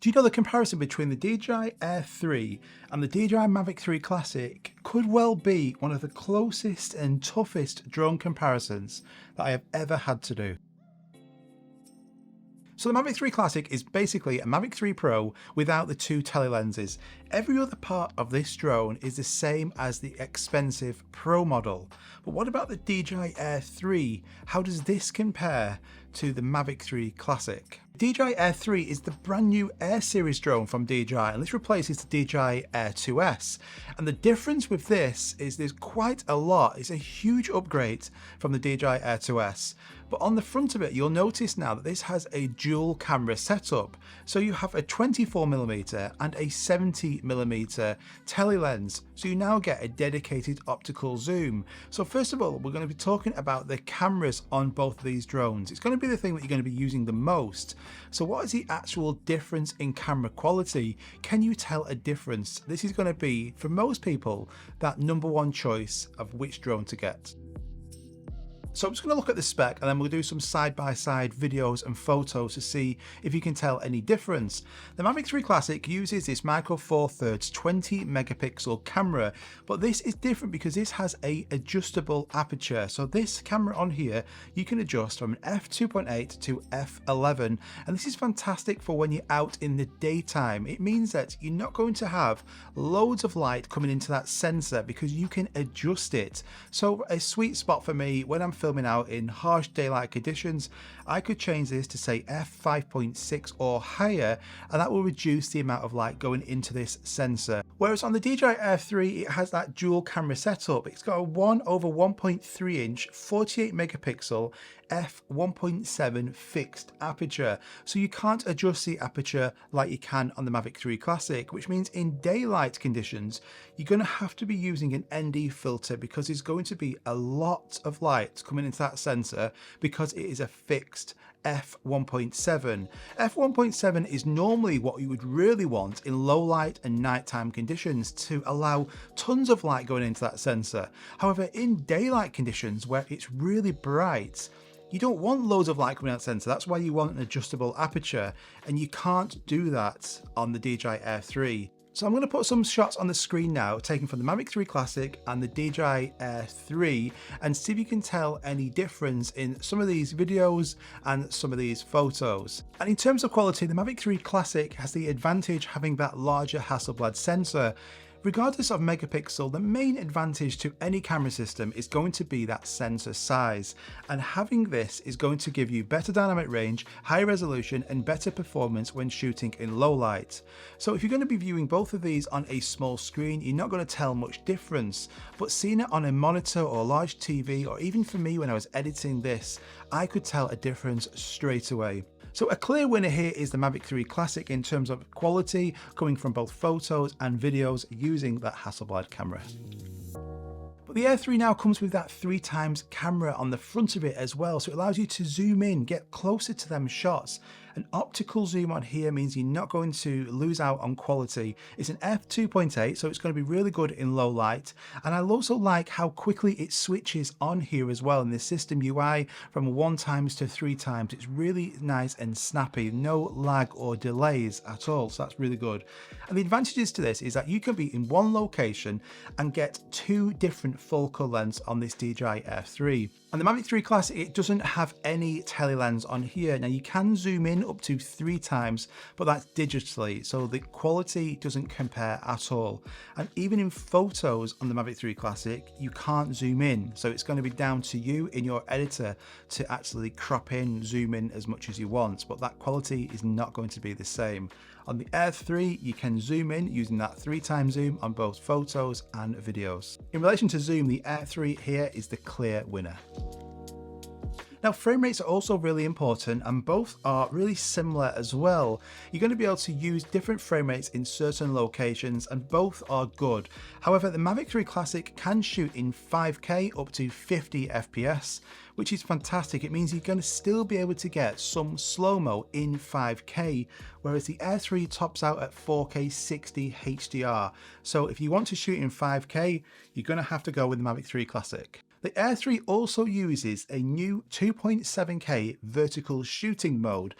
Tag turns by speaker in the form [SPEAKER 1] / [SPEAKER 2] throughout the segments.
[SPEAKER 1] Do you know the comparison between the DJI Air 3 and the DJI Mavic 3 Classic could well be one of the closest and toughest drone comparisons that I have ever had to do. So the Mavic 3 Classic is basically a Mavic 3 Pro without the two telelenses. Every other part of this drone is the same as the expensive Pro model. But what about the DJI Air 3? How does this compare to the Mavic 3 Classic? DJI Air 3 is the brand new Air series drone from DJI, and this replaces the DJI Air 2S. And the difference with this is there's quite a lot. It's a huge upgrade from the DJI Air 2S. But on the front of it, you'll notice now that this has a dual camera setup. So you have a 24mm and a 70mm telelens. So you now get a dedicated optical zoom. So first of all, we're going to be talking about the cameras on both of these drones. It's going to be the thing that you're going to be using the most. So what is the actual difference in camera quality? Can you tell a difference? This is going to be, for most people, that number one choice of which drone to get. So I'm just going to look at the spec and then we'll do some side-by-side videos and photos to see if you can tell any difference. The Mavic 3 Classic uses this Micro Four Thirds 20 megapixel camera, but this is different because this has a adjustable aperture. So this camera on here, you can adjust from an f2.8 to f11, and this is fantastic for when you're out in the daytime. It means that you're not going to have loads of light coming into that sensor because you can adjust it. So a sweet spot for me when I'm filming out in harsh daylight conditions, I could change this to say f5.6 or higher, and that will reduce the amount of light going into this sensor. Whereas on the DJI Air 3, it has that dual camera setup. It's got a 1/1.3 inch 48 megapixel f1.7 fixed aperture, so you can't adjust the aperture like you can on the Mavic 3 Classic, which means in daylight conditions you're going to have to be using an ND filter because there's going to be a lot of light coming into that sensor because it is a fixed f1.7. f1.7 is normally what you would really want in low light and nighttime conditions to allow tons of light going into that sensor. However, in daylight conditions where it's really bright, you don't want loads of light coming out of the sensor. That's why you want an adjustable aperture, and you can't do that on the DJI Air 3. So I'm going to put some shots on the screen now taken from the Mavic 3 Classic and the DJI Air 3 and see if you can tell any difference in some of these videos and some of these photos. And in terms of quality, the Mavic 3 Classic has the advantage having that larger Hasselblad sensor. Regardless of megapixel, the main advantage to any camera system is going to be that sensor size, and having this is going to give you better dynamic range, higher resolution and better performance when shooting in low light. So if you're going to be viewing both of these on a small screen, you're not going to tell much difference, but seeing it on a monitor or a large TV, or even for me when I was editing this, I could tell a difference straight away. So a clear winner here is the Mavic 3 Classic in terms of quality, coming from both photos and videos using that Hasselblad camera. But the Air 3 now comes with that 3x camera on the front of it as well, so it allows you to zoom in, get closer to them shots. An optical zoom on here means you're not going to lose out on quality. It's an f2.8, so it's going to be really good in low light. And I also like how quickly it switches on here as well in the system UI from 1x to 3x. It's really nice and snappy, no lag or delays at all, so that's really good. And the advantages to this is that you can be in one location and get two different focal lengths on this DJI Air 3. And the Mavic 3 Classic, it doesn't have any telelens on here. Now you can zoom in up to 3x, but that's digitally, so the quality doesn't compare at all. And even in photos on the Mavic 3 Classic, you can't zoom in, so it's going to be down to you in your editor to actually crop in, zoom in as much as you want, but that quality is not going to be the same. On the Air 3, you can zoom in using that 3x zoom on both photos and videos. In relation to zoom, the Air 3 here is the clear winner. Now, frame rates are also really important, and both are really similar as well. You're going to be able to use different frame rates in certain locations, and both are good. However, the Mavic 3 Classic can shoot in 5K up to 50 FPS, which is fantastic. It means you're going to still be able to get some slow-mo in 5K, whereas the Air 3 tops out at 4K 60 HDR. So if you want to shoot in 5K, you're going to have to go with the Mavic 3 Classic. The Air 3 also uses a new 2.7K vertical shooting mode.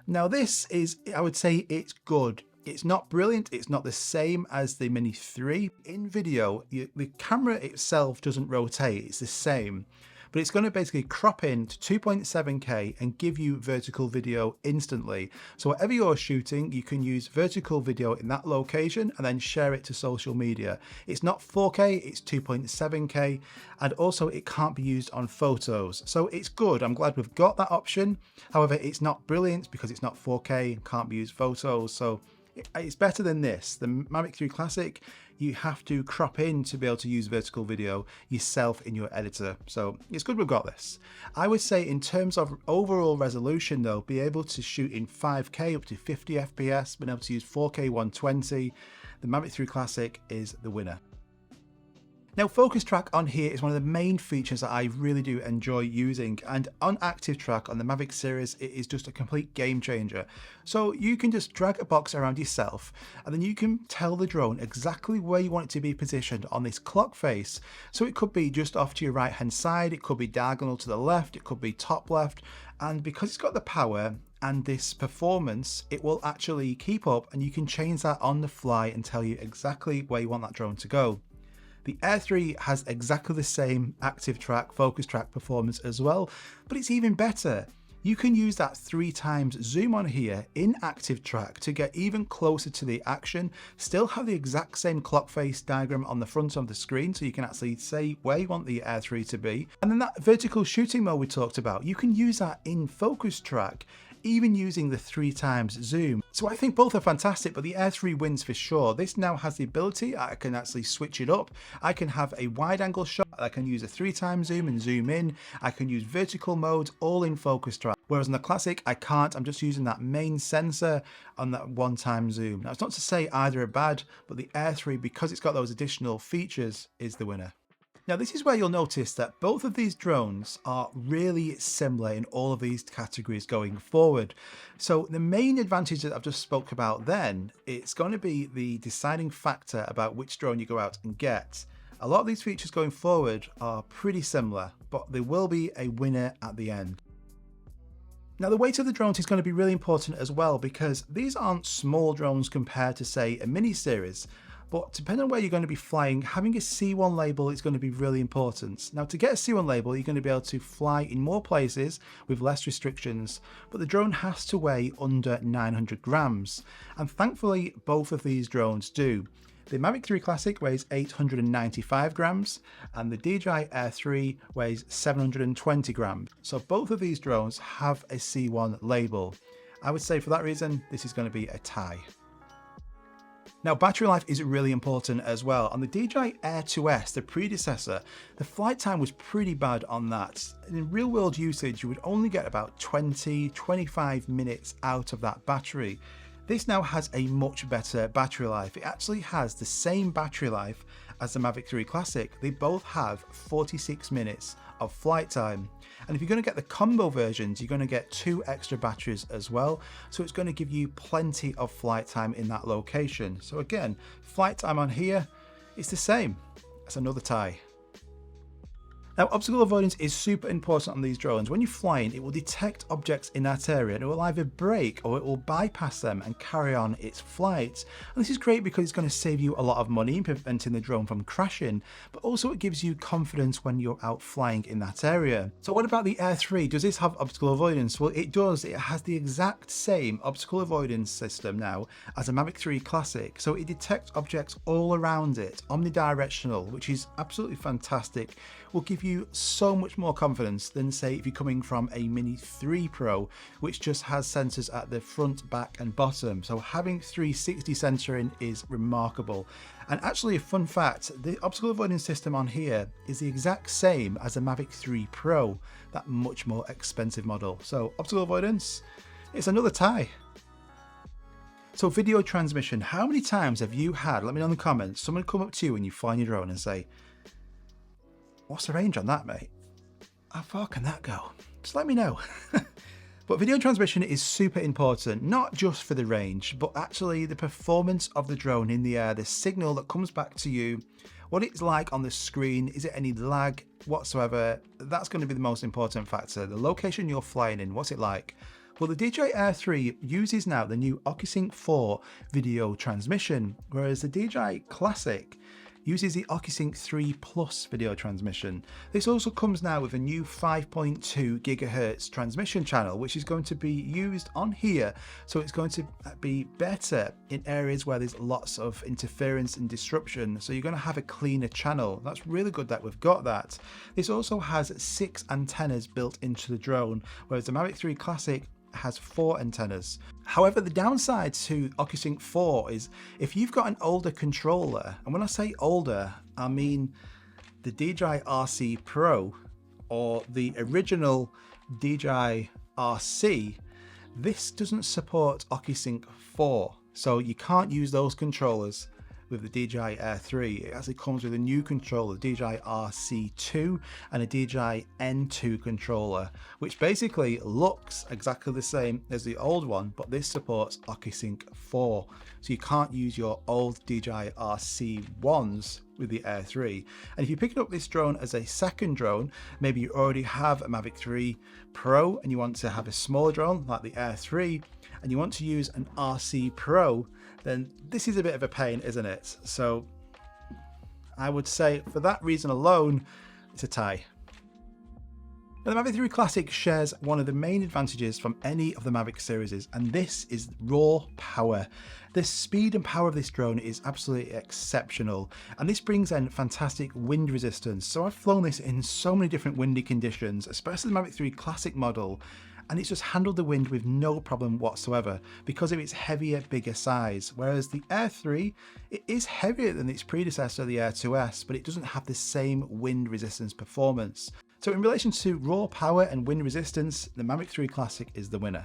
[SPEAKER 1] Now this is, I would say it's good. It's not brilliant, it's not the same as the Mini 3. In video, the camera itself doesn't rotate, it's the same. But it's going to basically crop in to 2.7K and give you vertical video instantly. So whatever you're shooting, you can use vertical video in that location and then share it to social media. It's not 4K, it's 2.7K, and also it can't be used on photos. So it's good, I'm glad we've got that option. However, it's not brilliant because it's not 4K, can't be used photos. So it's better than this. The Mavic 3 Classic, you have to crop in to be able to use vertical video yourself in your editor. So it's good we've got this. I would say in terms of overall resolution though, be able to shoot in 5K up to 50 FPS, being able to use 4K 120, the Mavic 3 Classic is the winner. Now, focus track on here is one of the main features that I really do enjoy using, and on active track on the Mavic series it is just a complete game changer. So you can just drag a box around yourself and then you can tell the drone exactly where you want it to be positioned on this clock face. So it could be just off to your right hand side, it could be diagonal to the left, it could be top left, and because it's got the power and this performance, it will actually keep up and you can change that on the fly and tell you exactly where you want that drone to go. The Air 3 has exactly the same active track, focus track performance as well, but it's even better. You can use that 3x zoom on here in active track to get even closer to the action, still have the exact same clock face diagram on the front of the screen so you can actually say where you want the Air 3 to be. And then that vertical shooting mode we talked about, you can use that in focus track, even using the 3x zoom. So I think both are fantastic, but the Air 3 wins for sure. This now has the ability, I can actually switch it up. I can have a wide angle shot, I can use a 3x zoom and zoom in, I can use vertical mode, all in focus track. Whereas on the Classic, I can't, I'm just using that main sensor on that 1x zoom. Now it's not to say either are bad, but the Air 3, because it's got those additional features, is the winner. Now this is where you'll notice that both of these drones are really similar in all of these categories going forward. So the main advantage that I've just spoke about then, it's going to be the deciding factor about which drone you go out and get. A lot of these features going forward are pretty similar, but there will be a winner at the end. Now the weight of the drones is going to be really important as well, because these aren't small drones compared to say a mini series. But depending on where you're going to be flying, having a C1 label is going to be really important. Now to get a C1 label, you're going to be able to fly in more places with less restrictions, but the drone has to weigh under 900 grams. And thankfully, both of these drones do. The Mavic 3 Classic weighs 895 grams and the DJI Air 3 weighs 720 grams. So both of these drones have a C1 label. I would say for that reason, this is going to be a tie. Now battery life is really important as well. On the DJI Air 2S, the predecessor, the flight time was pretty bad on that. In real world usage, you would only get about 20-25 minutes out of that battery. This now has a much better battery life. It actually has the same battery life as the Mavic 3 Classic. They both have 46 minutes of flight time. And if you're going to get the combo versions, you're going to get 2 extra batteries as well. So it's going to give you plenty of flight time in that location. So again, flight time on here, it's the same. That's another tie. Now, obstacle avoidance is super important on these drones. When you're flying, it will detect objects in that area and it will either brake or it will bypass them and carry on its flight. And this is great because it's going to save you a lot of money, preventing the drone from crashing, but also it gives you confidence when you're out flying in that area. So what about the Air 3? Does this have obstacle avoidance? Well, it does. It has the exact same obstacle avoidance system now as a Mavic 3 Classic. So it detects objects all around it, omnidirectional, which is absolutely fantastic. Will give you so much more confidence than say if you're coming from a Mini 3 Pro, which just has sensors at the front, back and bottom. So having 360 sensoring is remarkable. And actually a fun fact, the obstacle avoidance system on here is the exact same as the Mavic 3 Pro, that much more expensive model. So obstacle avoidance, it's another tie. So video transmission, how many times have you had, let me know in the comments, someone come up to you when you fly your drone and say, "What's the range on that, mate? How far can that go?" Just let me know. But video transmission is super important, not just for the range, but actually the performance of the drone in the air, the signal that comes back to you, what it's like on the screen, is it any lag whatsoever? That's going to be the most important factor. The location you're flying in, what's it like? Well, the DJI Air 3 uses now the new OcuSync 4 video transmission, whereas the DJI Classic uses the OcuSync 3 Plus video transmission. This also comes now with a new 5.2 GHz transmission channel, which is going to be used on here. So it's going to be better in areas where there's lots of interference and disruption. So you're going to have a cleaner channel. That's really good that we've got that. This also has 6 antennas built into the drone, whereas the Mavic 3 Classic has 4 antennas. However, the downside to OcuSync 4 is if you've got an older controller, and when I say older, I mean the DJI RC Pro or the original DJI RC, this doesn't support OcuSync 4. So you can't use those controllers with the DJI Air 3. It actually comes with a new controller, DJI RC2 and a DJI N2 controller, which basically looks exactly the same as the old one, but this supports OcuSync 4. So you can't use your old DJI RC1s with the Air 3. And if you're picking up this drone as a second drone, maybe you already have a Mavic 3 Pro and you want to have a smaller drone like the Air 3, and you want to use an RC Pro, then this is a bit of a pain, isn't it? So I would say for that reason alone, it's a tie. Now, the Mavic 3 Classic shares one of the main advantages from any of the Mavic series, and this is raw power. The speed and power of this drone is absolutely exceptional, and this brings in fantastic wind resistance. So I've flown this in so many different windy conditions, especially the Mavic 3 Classic model, and it's just handled the wind with no problem whatsoever because of its heavier, bigger size. Whereas the Air 3, it is heavier than its predecessor, the Air 2S, but it doesn't have the same wind resistance performance. So in relation to raw power and wind resistance, the Mavic 3 Classic is the winner.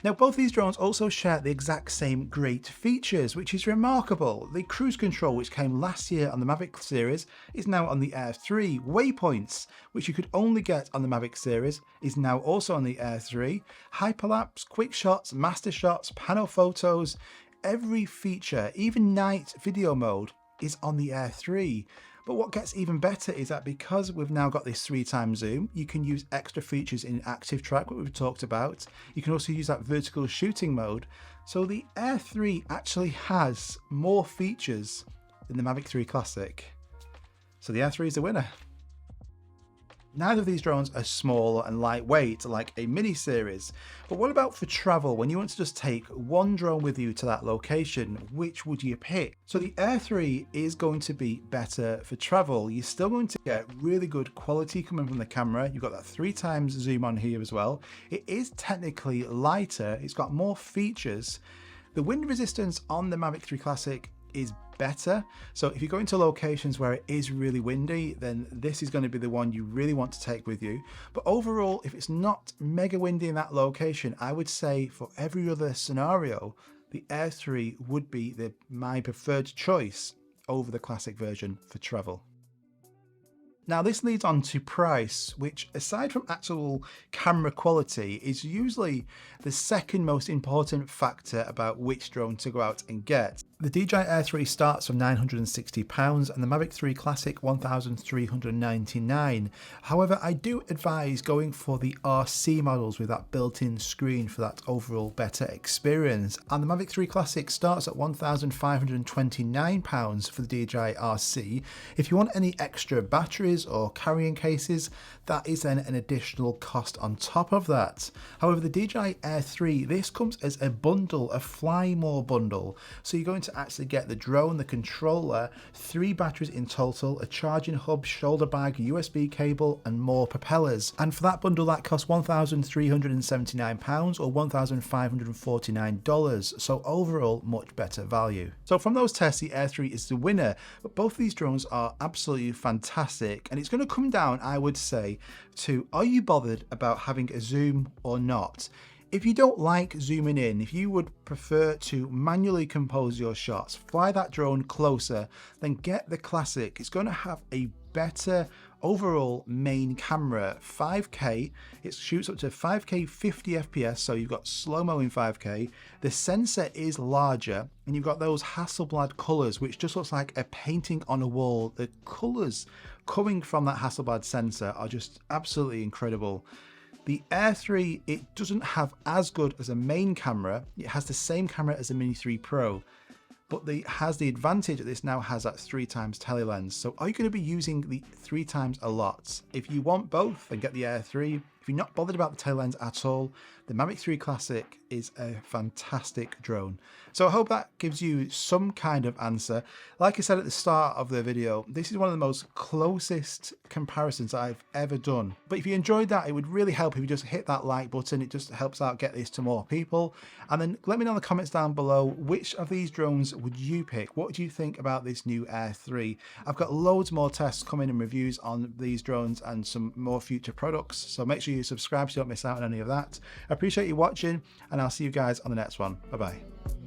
[SPEAKER 1] Now, both these drones also share the exact same great features, which is remarkable. The cruise control, which came last year on the Mavic series, is now on the Air 3. Waypoints, which you could only get on the Mavic series, is now also on the Air 3. Hyperlapse, quick shots, master shots, panel photos, every feature, even night video mode, is on the Air 3. But what gets even better is that because we've now got this 3x zoom, you can use extra features in active track, what we've talked about. You can also use that vertical shooting mode. So the Air 3 actually has more features than the Mavic 3 Classic. So the Air 3 is the winner. Neither of these drones are small and lightweight like a mini series, but what about for travel? When you want to just take one drone with you to that location, which would you pick? So the Air 3 is going to be better for travel. You're still going to get really good quality coming from the camera. You've got that 3x zoom on here as well. It is technically lighter. It's got more features. The wind resistance on the Mavic 3 Classic is better. So if you go into locations where it is really windy, then this is going to be the one you really want to take with you. But overall, if it's not mega windy in that location, I would say for every other scenario, the Air 3 would be my preferred choice over the Classic version for travel. Now this leads on to price, which aside from actual camera quality is usually the second most important factor about which drone to go out and get. The DJI Air 3 starts from £960 and the Mavic 3 Classic £1,399. However, I do advise going for the RC models with that built-in screen for that overall better experience. And the Mavic 3 Classic starts at £1,529 for the DJI RC. If you want any extra batteries or carrying cases, that is then an additional cost on top of that. However, the DJI Air 3, this comes as a bundle, a Fly More bundle. So you're going to actually get the drone, the controller, 3 batteries in total, a charging hub, shoulder bag, USB cable, and more propellers. And for that bundle, that costs £1,379 or $1,549. So overall, much better value. So from those tests, the Air 3 is the winner. But both of these drones are absolutely fantastic. And it's going to come down, I would say, to are you bothered about having a zoom or not? If you don't like zooming in, if you would prefer to manually compose your shots, fly that drone closer, then get the Classic. It's going to have a better overall main camera, 5K. It shoots up to 5K 50 FPS, so you've got slow-mo in 5K. The sensor is larger, and you've got those Hasselblad colors, which just looks like a painting on a wall. The colors coming from that Hasselblad sensor are just absolutely incredible. The Air 3, it doesn't have as good as a main camera. It has the same camera as the Mini 3 Pro, but it has the advantage that this now has that 3x telelens. So are you going to be using the 3x a lot? If you want both, then get the Air 3. If you're not bothered about the telelens at all, the Mavic 3 Classic is a fantastic drone. So I hope that gives you some kind of answer. Like I said at the start of the video, this is one of the most closest comparisons I've ever done. But if you enjoyed that, it would really help if you just hit that like button. It just helps out get this to more people. And then let me know in the comments down below, which of these drones would you pick? What do you think about this new Air 3? I've got loads more tests coming and reviews on these drones and some more future products. So make sure you subscribe so you don't miss out on any of that. I appreciate you watching, and I'll see you guys on the next one. Bye bye.